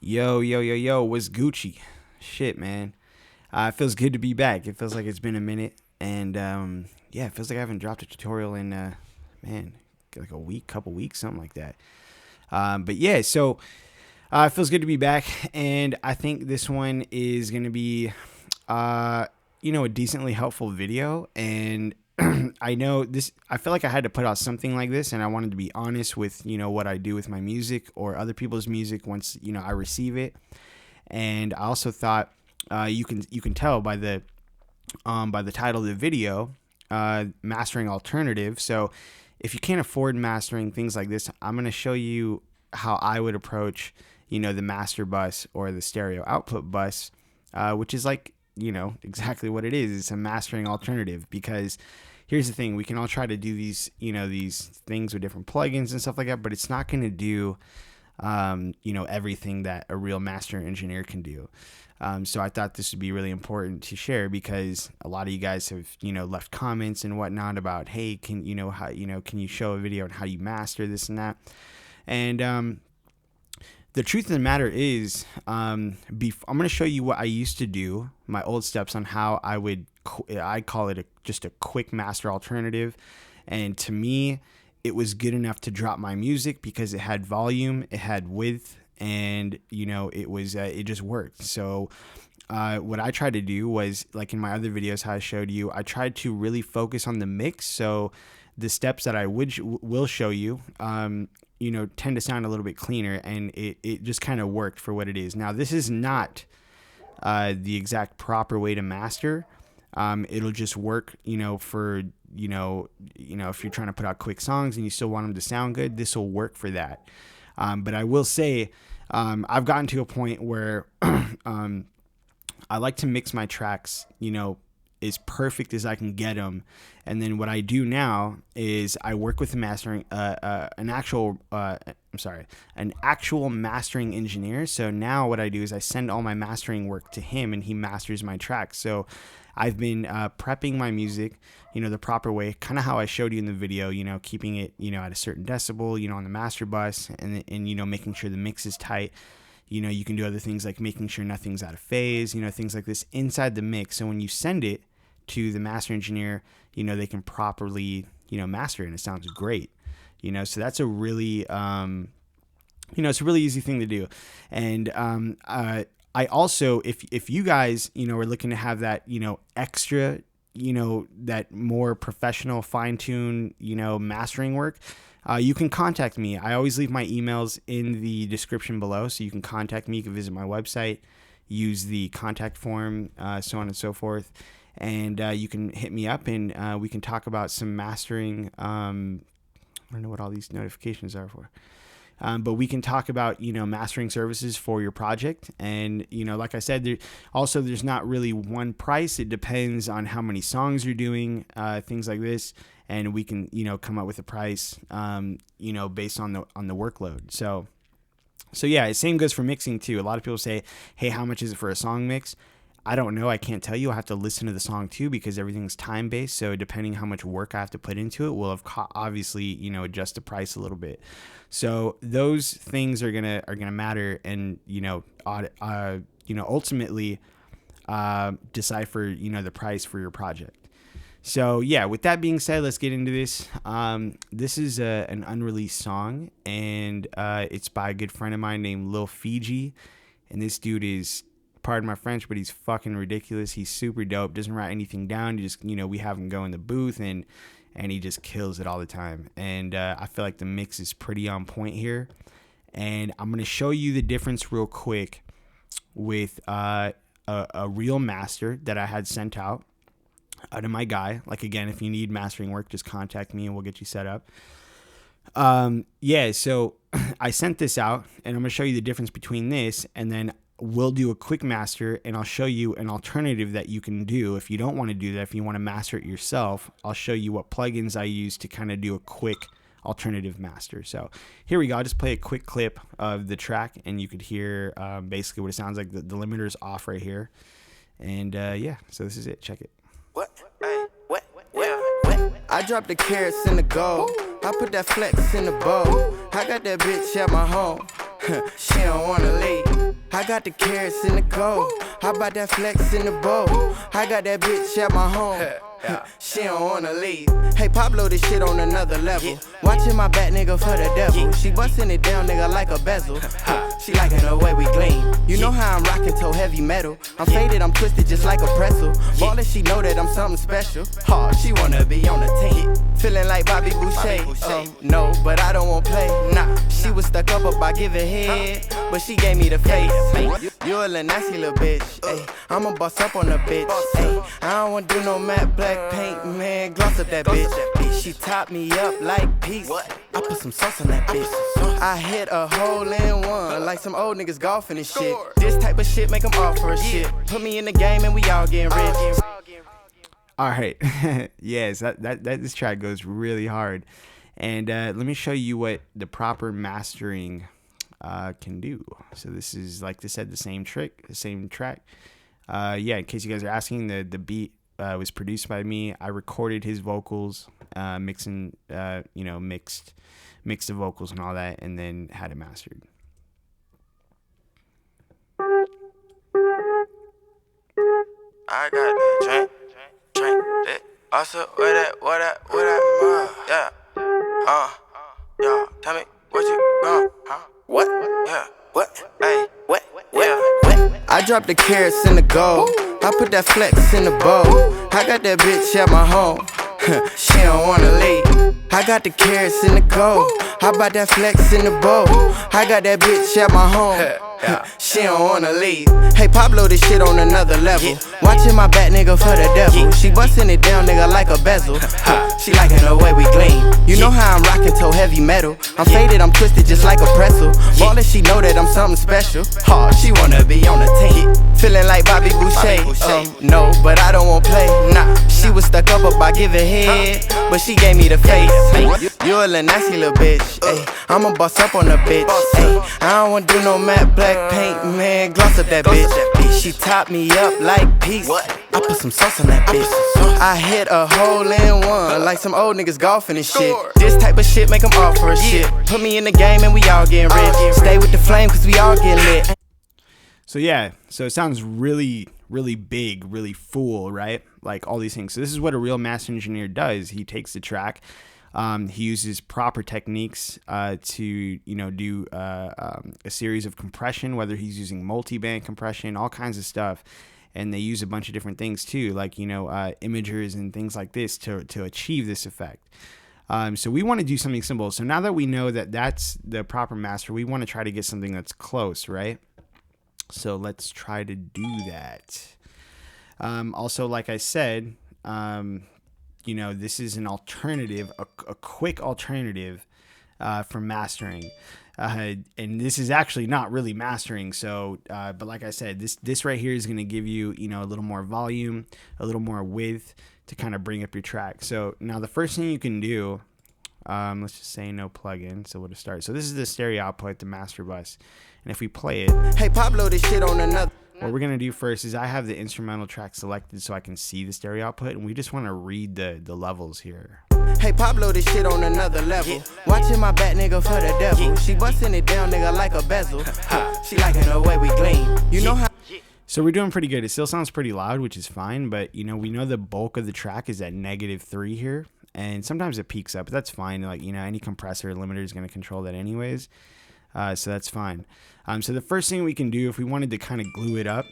Yo, what's Gucci? Shit, man. It feels good to be back. It feels like it's been a minute. And, yeah, it feels like I haven't dropped a tutorial in, like a week, couple weeks, something like that. But yeah, so it feels good to be back. And I think this one is going to be, a decently helpful video. And I feel like I had to put out something like this, and I wanted to be honest with, what I do with my music or other people's music once, I receive it. And I also thought, you can tell by the title of the video, mastering alternative. So if you can't afford mastering things like this, I'm going to show you how I would approach, the master bus or the stereo output bus, which is like, exactly what it is. It's a mastering alternative, because here's the thing. We can all try to do these, these things with different plugins and stuff like that, but it's not going to do, everything that a real master engineer can do. So I thought this would be really important to share, because a lot of you guys have, left comments and whatnot about, hey, can you show a video on how you master this and that? And, the truth of the matter is, I'm going to show you what I used to do, my old steps on how I call it just a quick master alternative. And to me, it was good enough to drop my music because it had volume, it had width, and, it just worked. So, what I tried to do was, like in my other videos, how I showed you, I tried to really focus on the mix. So the steps that I will show you, tend to sound a little bit cleaner, and it just kind of worked for what it is. Now, this is not the exact proper way to master. It'll just work, for, if you're trying to put out quick songs and you still want them to sound good, this will work for that. But I will say, I've gotten to a point where I like to mix my tracks, as perfect as I can get them. And then what I do now is I work with an actual mastering engineer. So now what I do is I send all my mastering work to him, and he masters my tracks. So I've been prepping my music, the proper way, kind of how I showed you in the video, keeping it, at a certain decibel, on the master bus, and making sure the mix is tight. You can do other things like making sure nothing's out of phase, things like this inside the mix. So when you send it to the master engineer, they can properly, master it, and it sounds great. So that's a really, it's a really easy thing to do. And I also, if you guys, are looking to have that, extra, that more professional fine-tune, mastering work, you can contact me. I always leave my emails in the description below, so you can contact me. You can visit my website, use the contact form, so on and so forth. And you can hit me up, and we can talk about some mastering. I don't know what all these notifications are for. But we can talk about, mastering services for your project. And, like I said, there's not really one price. It depends on how many songs you're doing, things like this. And we can, come up with a price, based on the workload. So yeah, same goes for mixing too. A lot of people say, hey, how much is it for a song mix? I don't know. I can't tell you. I have to listen to the song too, because everything's time based. So depending how much work I have to put into it, will have obviously, adjust the price a little bit. So those things are gonna matter, and ultimately decipher the price for your project. So yeah, with that being said, let's get into this. This is an unreleased song, and it's by a good friend of mine named Lil Fiji, and this dude is, pardon my French, but he's fucking ridiculous. He's super dope. Doesn't write anything down. He just, we have him go in the booth, and he just kills it all the time. And I feel like the mix is pretty on point here. And I'm going to show you the difference real quick with a real master that I had sent out to my guy. Like, again, if you need mastering work, just contact me and we'll get you set up. So I sent this out, and I'm going to show you the difference between this, and then we'll do a quick master, and I'll show you an alternative that you can do if you don't want to do that. If you want to master it yourself, I'll show you what plugins I use to kind of do a quick alternative master. So here we go. I'll just play a quick clip of the track, and you could hear basically what it sounds like. The limiter's off right here. And so this is it. Check it. What? I dropped the carrots in the gold. I put that flex in the bowl. I got that bitch at my home. She don't wanna leave. I got the carrots in the gold. How about that flex in the bowl? I got that bitch at my home. She don't wanna leave. Hey, Pablo, this shit on another level. Watching my back, nigga, for the devil. She bustin' it down, nigga, like a bezel. She liking the way we gleam. You know how I'm rockin' toe heavy metal. I'm faded, I'm twisted just like a pretzel. Ballin', she know that I'm something special. She wanna be on the team. Feeling like Bobby Boucher. No, but I don't wanna play. Nah, she was stuck up about giving head, but she gave me the face. You a little nasty little bitch. Ay, I'ma bust up on the bitch. Ay, I don't wanna do no matte black paint, man. Gloss up that bitch. She topped me up like peace. I put some sauce on that bitch. I hit a hole in one, like some old niggas golfing and shit. This type of shit make them off for a shit. Put me in the game and we all getting rich. All right. Yes, this track goes really hard. And let me show you what the proper mastering can do. So this is, like I said, the same trick, the same track. Yeah, in case you guys are asking, the beat was produced by me. I recorded his vocals, mixed the vocals and all that, and then had it mastered. I got the drink, that. Also, what that, yeah, tell me what you gon', what, yeah, what, hey, what, yeah, what. I dropped the carrots in the gold. I put that flex in the bowl. I got that bitch at my home. She don't wanna leave. I got the carrots in the gold. How about that flex in the bowl? I got that bitch at my home. She don't wanna leave. Hey, Pablo, this shit on another level. Watching my back, nigga, for the devil. She bustin' it down, nigga, like a bezel. She liking the way we gleam. You know how I'm rockin' toe heavy metal. I'm faded, I'm twisted just like a pretzel. Ballin', she know that I'm something special. She wanna be on the team. Feeling like Bobby Boucher. No, but I don't wanna play. Nah, she was stuck up about giving head, but she gave me the face. You a little nasty little bitch. Ay, I'ma bust up on the bitch. Ay, I don't wanna do no matte black paint, man. Gloss up that bitch. She topped me up like peace. I put some sauce on that bitch. I hit a hole in one, like some old niggas golfing and shit. This type of shit make them off for a shit. Put me in the game and we all getting rich. Stay with the flame cause we all get lit. So yeah, so it sounds really, really big, really full, right? Like all these things. So this is what a real master engineer does. He takes the track, he uses proper techniques to, do a series of compression, whether he's using multiband compression, all kinds of stuff. And they use a bunch of different things too, like, imagers and things like this to achieve this effect. So we want to do something simple. So now that we know that that's the proper master, we want to try to get something that's close, right? So let's try to do that. Also, like I said, this is an alternative, a quick alternative for mastering. And this is actually not really mastering. So, but like I said, this right here is going to give you, a little more volume, a little more width to kind of bring up your track. So now the first thing you can do, let's just say no plugin. So we'll just start. So this is the stereo output, the master bus. And if we play it, hey, Pablo, this shit on another. What we're going to do first is I have the instrumental track selected so I can see the stereo output, and we just want to read the levels here. Hey, Pablo, this shit on another level. Watching my back, nigga, for the devil. She bustin' it down, nigga, like a bezel. She liking the way we gleam. You know how. So we're doing pretty good. It still sounds pretty loud, which is fine, but we know the bulk of the track is at -3 here, and sometimes it peaks up, but that's fine. Like, any compressor or limiter is going to control that anyways. So that's fine. So the first thing we can do, if we wanted to kind of glue it up,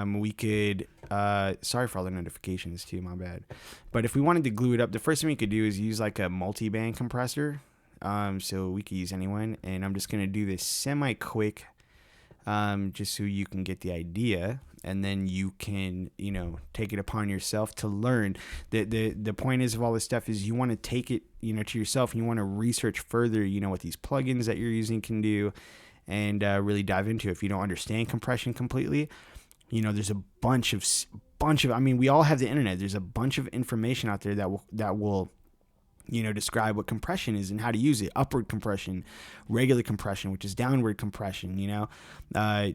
we could, sorry for all the notifications too, my bad. But if we wanted to glue it up, the first thing we could do is use like a multiband compressor. So we could use anyone, and I'm just going to do this semi-quick, just so you can get the idea. And then you can, take it upon yourself to learn. The point is of all this stuff is you want to take it, to yourself, and you want to research further, what these plugins that you're using can do, and really dive into it. If you don't understand compression completely, there's a bunch of, I mean, we all have the internet. There's a bunch of information out there that will describe what compression is and how to use it. Upward compression, regular compression, which is downward compression, how,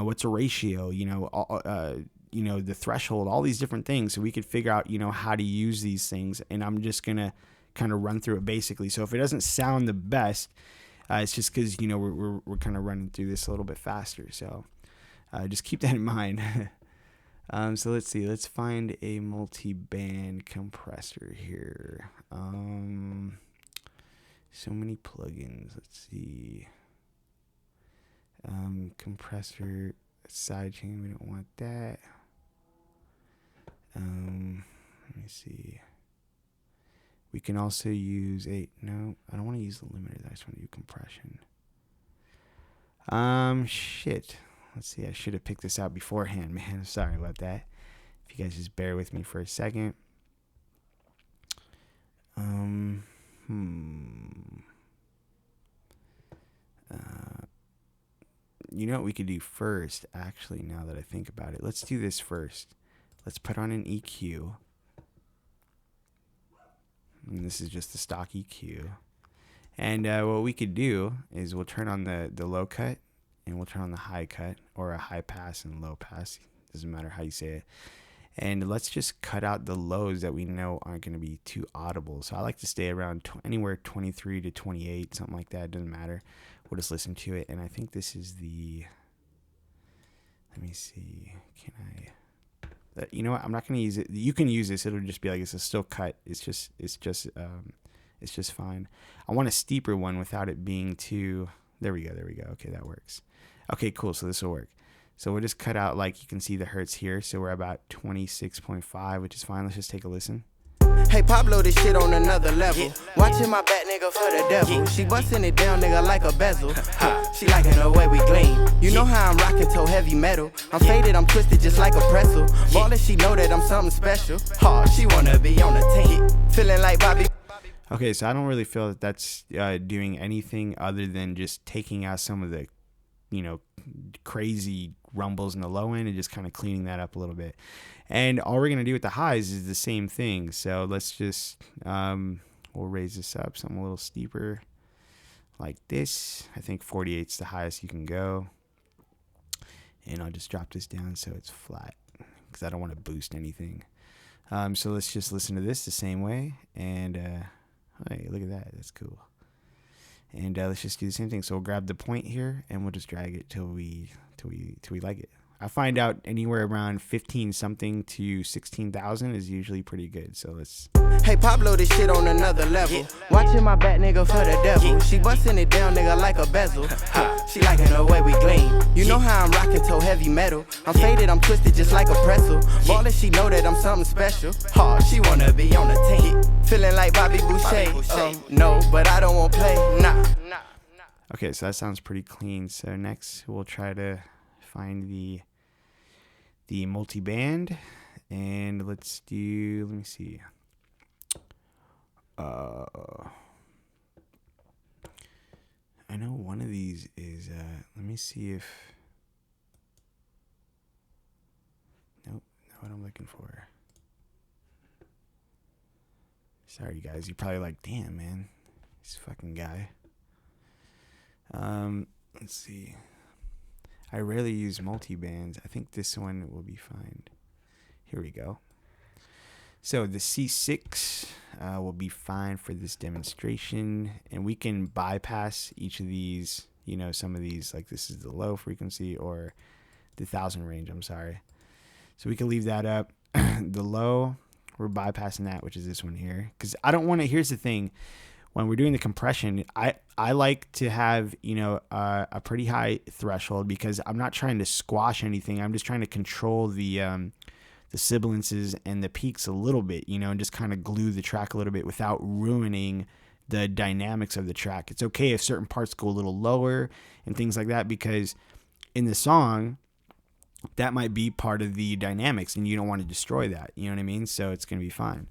what's a ratio, the threshold, all these different things. So we could figure out, how to use these things. And I'm just going to kind of run through it basically. So if it doesn't sound the best, It's just because, you know, we're kind of running through this a little bit faster. So just keep that in mind. So let's see. Let's find a multi-band compressor here. So many plugins. Let's see. Compressor, sidechain. We don't want that. Let me see. We can also use no, I don't want to use the limiter. I just want to do compression. Shit. Let's see. I should have picked this out beforehand, man. Sorry about that. If you guys just bear with me for a second. You know what we could do first, actually, now that I think about it. Let's do this first. Let's put on an EQ. And this is just the stock EQ. And what we could do is we'll turn on the low cut, and we'll turn on the high cut, or a high pass and low pass. Doesn't matter how you say it. And let's just cut out the lows that we know aren't going to be too audible. So I like to stay around anywhere 23 to 28, something like that. It doesn't matter. We'll just listen to it. And I think this is the, let me see. Can I, you know what? I'm not going to use it. You can use this. It'll just be like, it's a still cut. It's just fine. I want a steeper one without it being too, there we go. Okay, that works. Okay, cool. So this will work. So we'll just cut out, like you can see the hertz here. So we're about 26.5, which is fine. Let's just take a listen. Hey, Pablo, this shit on another level. Watching my back, nigga, for the devil. She busting it down, nigga, like a bezel. She liking the way we gleam. You know how I'm rocking to heavy metal. I'm faded, I'm twisted just like a pretzel. Ballin', she know that I'm something special. She wanna be on the team. Feeling like Bobby. Okay, so I don't really feel that that's doing anything other than just taking out some of the, you know, crazy rumbles in the low end and just kind of cleaning that up a little bit. And all we're going to do with the highs is the same thing. So let's just, we'll raise this up something a little steeper like this. I think 48 is the highest you can go. And I'll just drop this down so it's flat because I don't want to boost anything. So let's just listen to this the same way. And, hey, look at that. That's cool. And let's just do the same thing. So we'll grab the point here and we'll just drag it till we like it. I find out anywhere around 15 something to 16,000 is usually pretty good. So let's. Hey, Pablo, this shit on another level. Watching my back, nigga, for the devil. She busting it down, nigga, like a bezel. She liking the way we gleam. You know how I'm rocking to heavy metal. I'm faded, I'm twisted just like a pretzel. Ballin', she know that I'm something special. She wanna be on the team. Feeling like Bobby Boucher. No, but I don't want play. Nah. Okay, so that sounds pretty clean. So next we'll try to find the multi-band, and let's do, let me see. I know one of these is, let me see if, nope, not what I'm looking for. Sorry, you guys. You're probably like, damn, man, this fucking guy. Let's see. I rarely use multi-bands. I think this one will be fine. Here we go. So the C6 will be fine for this demonstration, and we can bypass each of these, you know, some of these, like this is the low frequency or the 1000 range, I'm sorry. So we can leave that up. The low, we're bypassing that, which is this one here, because I don't want to, here's the thing. When we're doing the compression, I like to have, you know, a pretty high threshold because I'm not trying to squash anything. I'm just trying to control the sibilances and the peaks a little bit, you know, and just kind of glue the track a little bit without ruining the dynamics of the track. It's okay if certain parts go a little lower and things like that, because in the song, that might be part of the dynamics and you don't want to destroy that. You know what I mean? So it's going to be fine.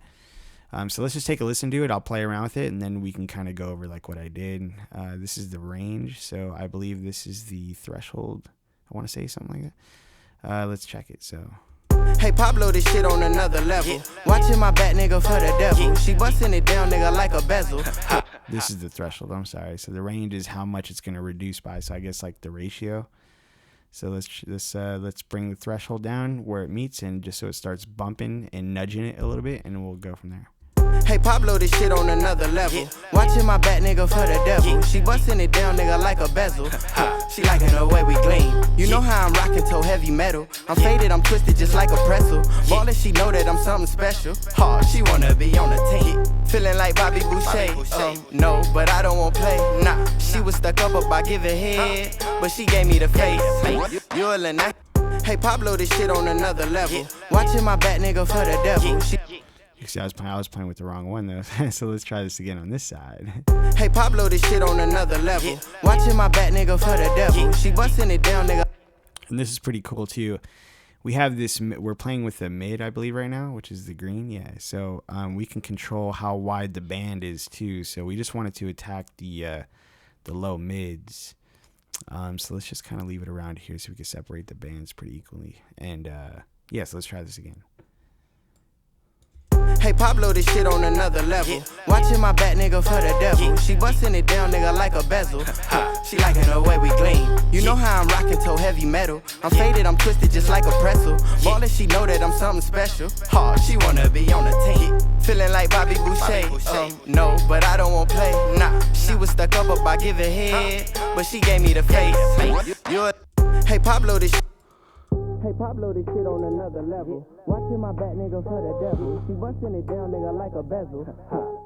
So let's just take a listen to it. I'll play around with it, and then we can kind of go over like what I did. This is the range, so I believe this is the threshold. I want to say something like that. Let's check it. So. Hey, Pablo, this shit on another level. Watching my back, nigga, for the devil. She busting it down, nigga, like a bezel. This is the threshold. I'm sorry. So the range is how much it's going to reduce by. So I guess like the ratio. So let's bring the threshold down where it meets, and just so it starts bumping and nudging it a little bit, and we'll go from there. Hey Pablo, this shit on another level. Watching my back, nigga, for the devil. She busting it down, nigga, like a bezel. She liking the way we gleam. You know how I'm rocking toe heavy metal. I'm faded, I'm twisted just like a pretzel. Ballin', she know that I'm something special. She wanna be on the team. Feeling like Bobby Boucher. No, but I don't want play. Nah, she was stuck up about giving head, but she gave me the face. You a Lena. Hey Pablo, this shit on another level. Watching my back, nigga, for the devil. You see, I was playing with the wrong one though. So let's try this again on this side. Hey Pablo, this shit on another level. Watching my back, nigga, for the devil. She busting it down, nigga. And this is pretty cool too. We have this. We're playing with the mid, I believe, right now, which is the green. Yeah. So we can control how wide the band is too. So we just wanted to attack the low mids. So let's just kind of leave it around here so we can separate the bands pretty equally. And yeah, so let's try this again. Hey Pablo, this shit on another level. Watching my back, nigga, for the devil. She busting it down, nigga, like a bezel. She liking the way we gleam. You know how I'm rocking toe heavy metal. I'm faded, I'm twisted just like a pretzel. Ballin', she know that I'm something special. She wanna be on the team. Feeling like Bobby Boucher. No, but I don't want play. Nah, she was stuck up about giving head, but she gave me the face. Hey Pablo, this. Hey Pablo, this shit on another level. Watching my back, nigga, for the devil. She busting it down, nigga, like a bezel.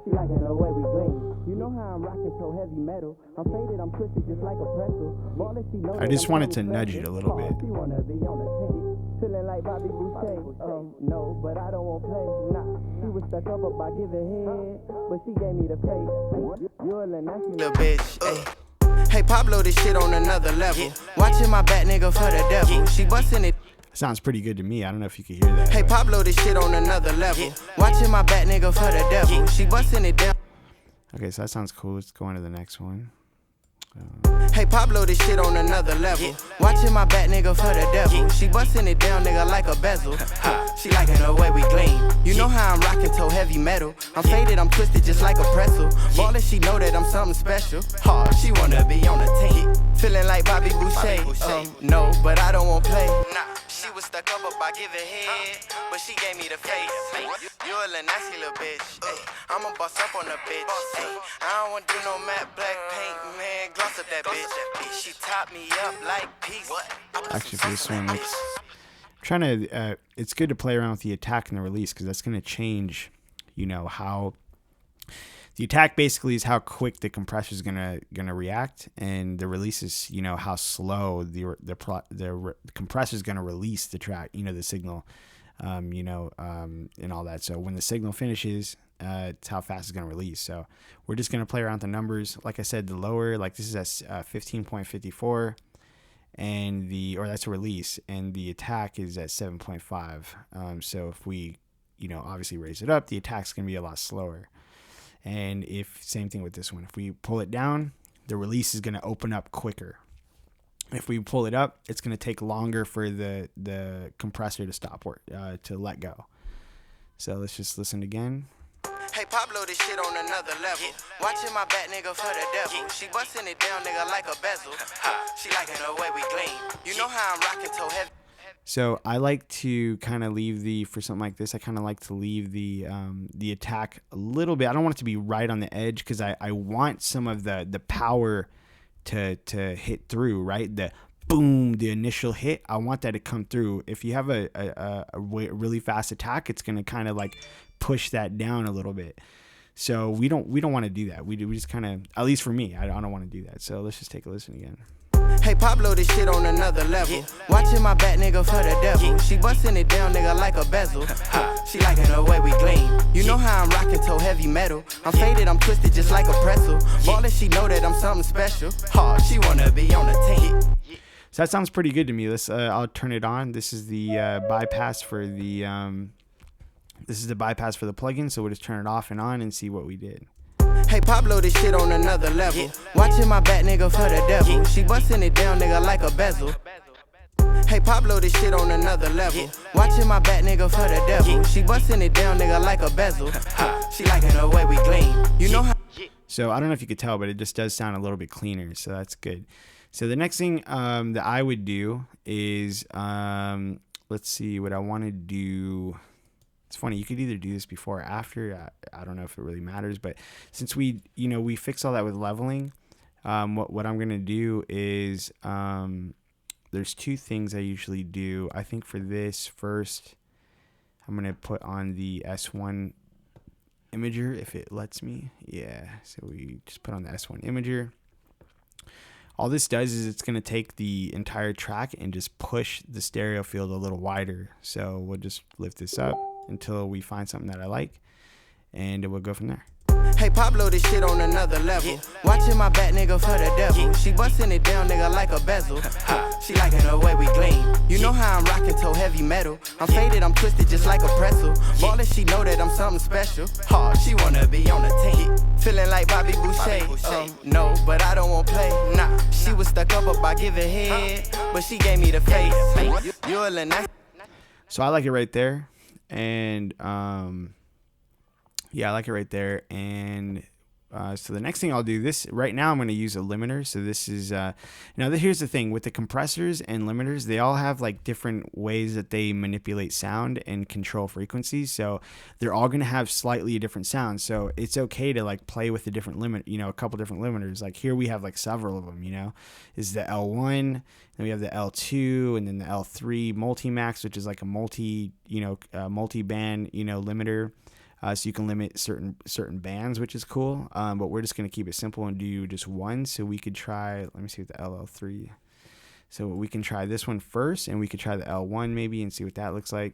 She liking the way we gleam. You know how I'm rocking so heavy metal. I'm faded, I'm twisted just like a pretzel. Ballin', she know I just wanted to nudge it a little bit. She wanna be on the team. Feeling like Bobby Boucher. No, but I don't want play. Nah, she was stuck up about giving head, but she gave me the face. You a little bitch. Hey Pablo, this shit on another level. Watching my back, nigga, for the devil. She busting it. Sounds pretty good to me. I don't know if you can hear that. Hey Pablo, this shit on another level. Watching my back, nigga, for the devil. She busting it down. Okay, so that sounds cool. Let's go on to the next one. Hey Pablo, this shit on another level. Watching my back, nigga, for the devil. She busting it down, nigga, like a bezel. She liking the way we gleam. You know how I'm rocking toe heavy metal. I'm faded, I'm twisted just like a pretzel. Ballin', she know that I'm something special. She wanna be on the team. Feeling like Bobby Boucher. No, but I don't want play. Nah, she was stuck up about giving head, but she gave me the face. You a little nasty little bitch. I'ma boss up on the bitch. I don't wanna do no matte black paint, man. Gloss up that bitch. She top me up like peace. Actually, for this one, trying to. It's good to play around with the attack and the release because that's going to change. You know how the attack basically is how quick the compressor is gonna react, and the release is how slow the compressor is gonna release the track. The signal. And all that. So when the signal finishes, it's how fast it's going to release. So we're just going to play around with the numbers. Like I said, the lower, like this is at 15.54, and that's a release, and the attack is at 7.5. So if we, obviously raise it up, the attack's going to be a lot slower. And same thing with this one, if we pull it down, the release is going to open up quicker. If we pull it up, it's going to take longer for the compressor to stop work, to let go. So let's just listen again. Hey Pablo, this shit on another level. Watching my back, nigga, for the devil. She busting it down, nigga, like a bezel. She liking the way we gleam. You know how I'm rocking toe heavy. So I like to kind of leave for something like this, I kind of like to leave the attack a little bit. I don't want it to be right on the edge because I want some of the power to hit through, right? The boom, the initial hit, I want that to come through. If you have a really fast attack, it's going to kind of like push that down a little bit. So we don't want to do that. We just kind of, at least for me, I don't want to do that. So let's just take a listen again. Hey Pablo, this shit on another level. Watching my back, nigga, for the devil. She busting it down, nigga, like a bezel. She liking the way we gleam. You know how I'm rocking toe heavy metal. I'm faded, I'm twisted just like a pretzel. Ballin', she know that I'm something special. She wanna be on the team. So that sounds pretty good to me. I'll turn it on. This is the bypass for the plugin. So we'll just turn it off and on and see what we did. Hey Pablo, this shit on another level. Watching my back, nigga, for the devil. She busting it down, nigga, like a bezel. Hey Pablo, this shit on another level. Watching my back, nigga, for the devil. She busting it down, nigga, like a bezel. She liking the way we gleam. You know how. So I don't know if you could tell, but it just does sound a little bit cleaner. So that's good. So the next thing that I would do is, let's see what I want to do. it's funny. You could either do this before or after. I don't know if it really matters, but since we fix all that with leveling, what I'm gonna do is there's two things I usually do. I think for this first, I'm gonna put on the S1 imager if it lets me. Yeah, so we just put on the S1 imager. All this does is it's going to take the entire track and just push the stereo field a little wider. So we'll just lift this up until we find something that I like, and we'll go from there. Hey Pablo, this shit on another level. Watching my back, nigga, for the devil. She busting it down, nigga, like a bezel. She liking the way we gleam. You know how I'm rocking toe heavy metal. I'm faded, I'm twisted just like a pretzel. Ballin', she know that I'm something special. She wanna be on the team. Feeling like Bobby Boucher. No, but I don't want play. Nah, she was stuck up about giving head, but she gave me the face. You're a nice. So I like it right there, and yeah, I like it right there. And so the next thing I'll do, this right now I'm going to use a limiter. So this is here's the thing with the compressors and limiters, they all have like different ways that they manipulate sound and control frequencies. So they're all going to have slightly different sounds. So it's okay to like play with a different limit, a couple different limiters. Like here we have like several of them, is the L1, then we have the L2, and then the L3 multi-max, which is like a multi-band, limiter. So you can limit certain bands, which is cool. But we're just going to keep it simple and do just one. So we could try, let me see what the LL3. So we can try this one first, and we could try the L1 maybe and see what that looks like.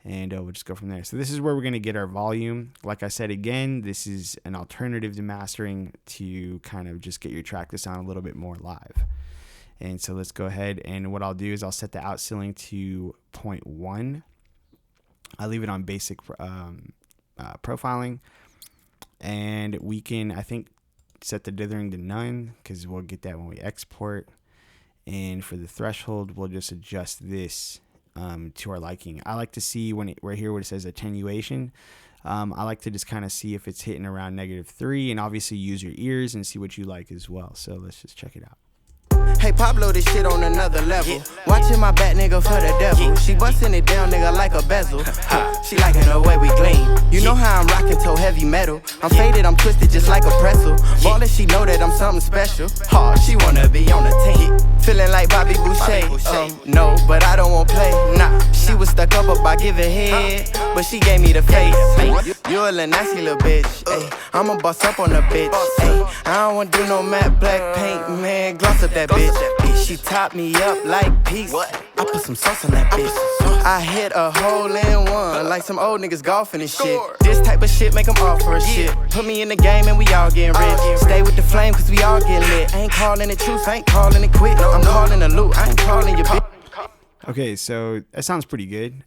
And we'll just go from there. So this is where we're going to get our volume. Like I said, again, this is an alternative to mastering to kind of just get your track to sound a little bit more live. And so let's go ahead. And what I'll do is I'll set the outceiling to 0.1. I leave it on basic profiling, and we can, I think, set the dithering to none because we'll get that when we export. And for the threshold, we'll just adjust this to our liking. I like to see right here where it says attenuation, I like to just kind of see if it's hitting around -3, and obviously use your ears and see what you like as well. So let's just check it out. Hey Pablo, this shit on another level. Watching my back, nigga, for the devil. She busting it down, nigga, like a bezel. She liking the way we gleam. You know how I'm rocking toe heavy metal. I'm faded, I'm twisted just like a pretzel. Ballin', she know that I'm something special. She wanna be on the team. Feeling like Bobby Boucher. No, but I don't want play. Nah, she was stuck up about giving head, but she gave me the face. You a little nasty little bitch. I'ma bust up on the bitch. I don't wanna do no matte black paint, man. Gloss up that bitch. She topped me up like peace. I put some sauce on that bitch. I hit a hole in one like some old niggas golfing and shit. This type of shit make them all for a shit. Put me in the game and we all getting rich. Stay with the flame cause we all get lit. I ain't calling it truth, I ain't calling it quit. I'm calling the loot, I ain't calling your bitch. Okay, so that sounds pretty good.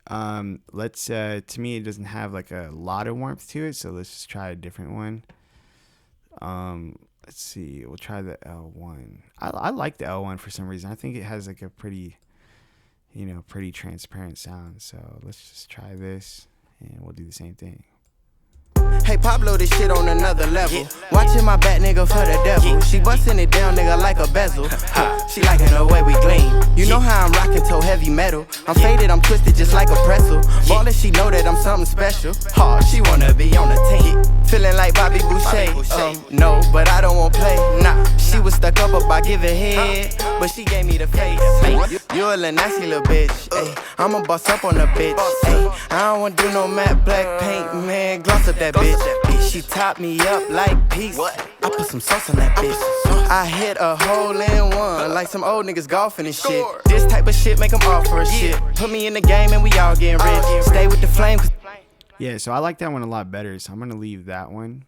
Let's to me it doesn't have like a lot of warmth to it, so let's just try a different one. Let's see, we'll try the L1. I like the L1 for some reason. I think it has like a pretty transparent sound. So let's just try this and we'll do the same thing. Hey Pablo, this shit on another level. Watching my back, nigga, for the devil. She busting it down, nigga, like a bezel. She liking the way we gleam. You know how I'm rocking toe heavy metal. I'm faded, I'm twisted just like a pretzel. Ballin', she know that I'm something special. She wanna be on the team. Feeling like Bobby Boucher. No, but I don't want play. Nah, she was stuck up about giving head, but she gave me the face. You a little nasty little bitch. I'ma bust up on the bitch. I don't wanna do no matte black paint, man. Gloss up that bitch. She topped me up like peace. I put some sauce on that bitch. I hit a hole in one like some old niggas golfing and shit. This type of shit make them all for a shit. Put me in the game and we all getting rich. Stay with the flame. Yeah, so I like that one a lot better. So I'm going to leave that one.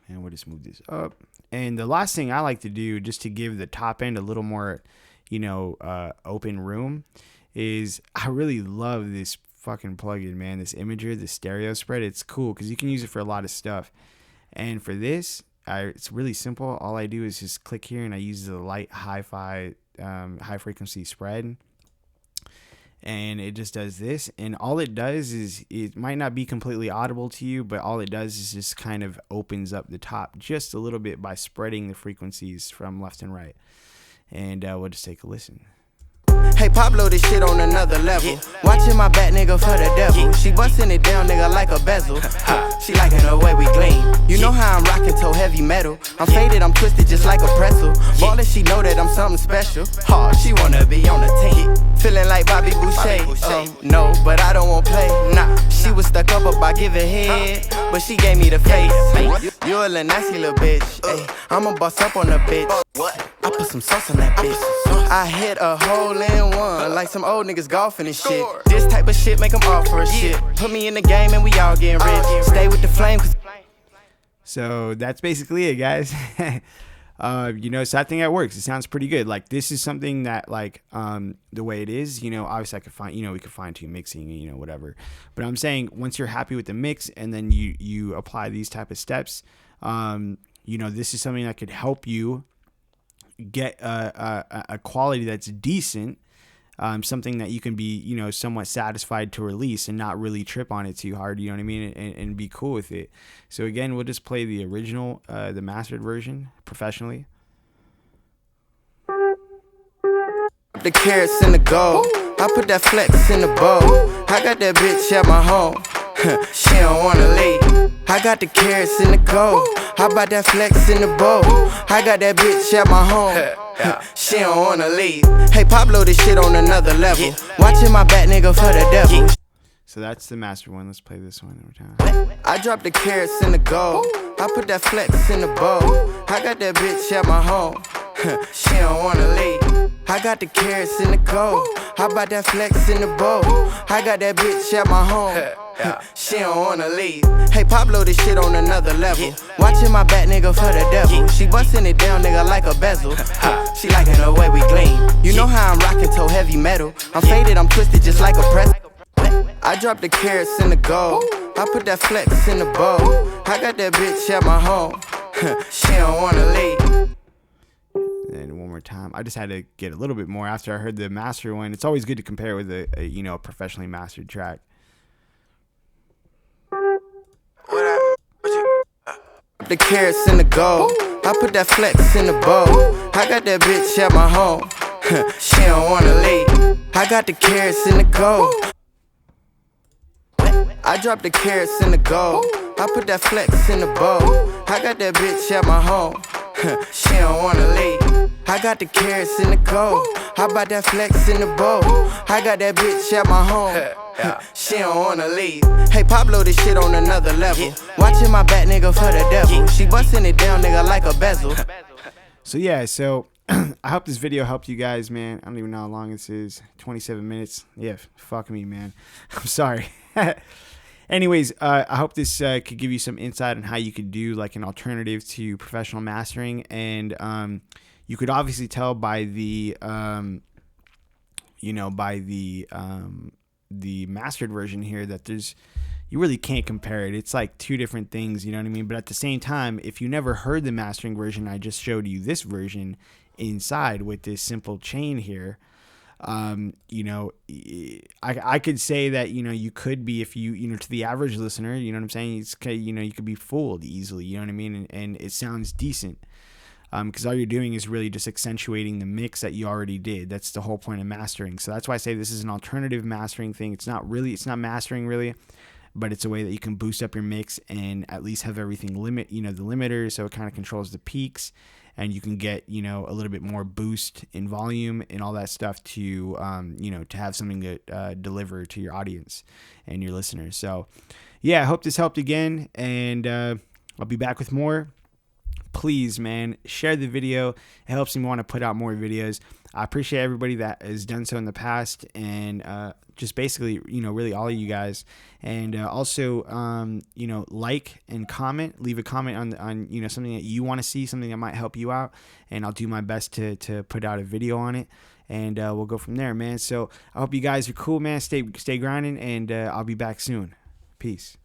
And we'll just move this up. And the last thing I like to do, just to give the top end a little more, open room, is I really love this fucking plugin, man. This imager, the stereo spread. It's cool because you can use it for a lot of stuff. And for this, it's really simple. All I do is just click here and I use the light hi-fi, high frequency spread. And it just does this, and all it does is, it might not be completely audible to you, but all it does is just kind of opens up the top just a little bit by spreading the frequencies from left and right. And we'll just take a listen. Hey Pablo, this shit on another level. Watching my back, nigga, for the devil. She bustin' it down, nigga, like a bezel. She liking the way we gleam. You know how I'm rockin' toe heavy metal. I'm faded, I'm twisted just like a pretzel. Ballin', she know that I'm something special. She wanna be on the team. Feeling like Bobby Boucher. No, but I don't want play. Nah, she was stuck up about giving head, but she gave me the face. You a little nasty little bitch. I'ma boss up on the bitch. I put some sauce on that bitch. I hit a hole in one, like some old niggas golfing and shit. This type of shit make them offer a shit. Put me in the game and we all getting rich. Stay with the flame. So that's basically it, guys. You know, so I think that works. It sounds pretty good. Like, this is something that, like, the way it is, you know, obviously I could find, you know, we could fine tune mixing, you know, whatever. But I'm saying once you're happy with the mix and then you apply these type of steps, you know, this is something that could help you get a quality that's decent, something that you can be, you know, somewhat satisfied to release and not really trip on it too hard, you know what I mean, and be cool with it. So again, we'll just play the original, the mastered version professionally. The carrots and the gold, I put that flex in the bowl. I got that bitch at my home. She don't wanna leave. I got the carrots in the gold. How about that flex in the bowl? I got that bitch at my home. She don't wanna leave. Hey Pablo, this shit on another level. Watching my back, nigga, for the devil. So that's the master one. Let's play this one one more time. I dropped the carrots in the gold. I put that flex in the bowl. I got that bitch at my home. She don't wanna leave. I got the carrots in the gold. How about that flex in the bowl? I got that bitch at my home. She don't wanna leave. Hey Pablo, this shit on another level. Watching my back, nigga, for the devil. She bustin' it down, nigga, like a bezel. She liking the way we gleam. You know how I'm rockin' toe heavy metal. I'm faded, I'm twisted just like a pretzel. I dropped the carrots in the gold. I put that flex in the bowl. I got that bitch at my home. She don't wanna leave. And one more time. I just had to get a little bit more after I heard the master one. It's always good to compare with a you know, a professionally mastered track. The carrots in the gold. I put that flex in the bowl. I got that bitch at my home. She don't wanna leave. I got the carrots in the gold. I dropped the carrots in the gold. I put that flex in the bowl. I got that bitch at my home. She don't wanna leave. I got the carrots in the gold. How about that flex in the bowl? I got that bitch at my home. She don't wanna leave. Hey Pablo, this shit on another level. Watching my back, nigga, for the devil. She bustin' it down, nigga, like a bezel. So yeah, so I hope this video helped you guys, man. I don't even know how long this is. 27 minutes. Yeah, fuck me, man. I'm sorry. Anyways, I hope this could give you some insight on how you could do like an alternative to professional mastering, and you could obviously tell by the you know, by the mastered version here that you really can't compare it. It's like two different things, you know what I mean? But at the same time, if you never heard the mastering version, I just showed you this version inside with this simple chain here. You know, I could say that, you know, you could be, if you know, to the average listener, you know what I'm saying? It's, you know, you could be fooled easily, you know what I mean? And it sounds decent. Because all you're doing is really just accentuating the mix that you already did. That's the whole point of mastering. So that's why I say this is an alternative mastering thing. It's not mastering really, but it's a way that you can boost up your mix and at least have everything you know, the limiter, so it kind of controls the peaks, and you can get, you know, a little bit more boost in volume and all that stuff to, you know, to have something to deliver to your audience and your listeners. So yeah, I hope this helped again, and I'll be back with more. Please, man, share the video. It helps me want to put out more videos. I appreciate everybody that has done so in the past, and just basically, you know, really all of you guys. And also, you know, like and comment. Leave a comment on you know, something that you want to see, something that might help you out, and I'll do my best to put out a video on it. And we'll go from there, man. So I hope you guys are cool, man. Stay grinding, and I'll be back soon. Peace.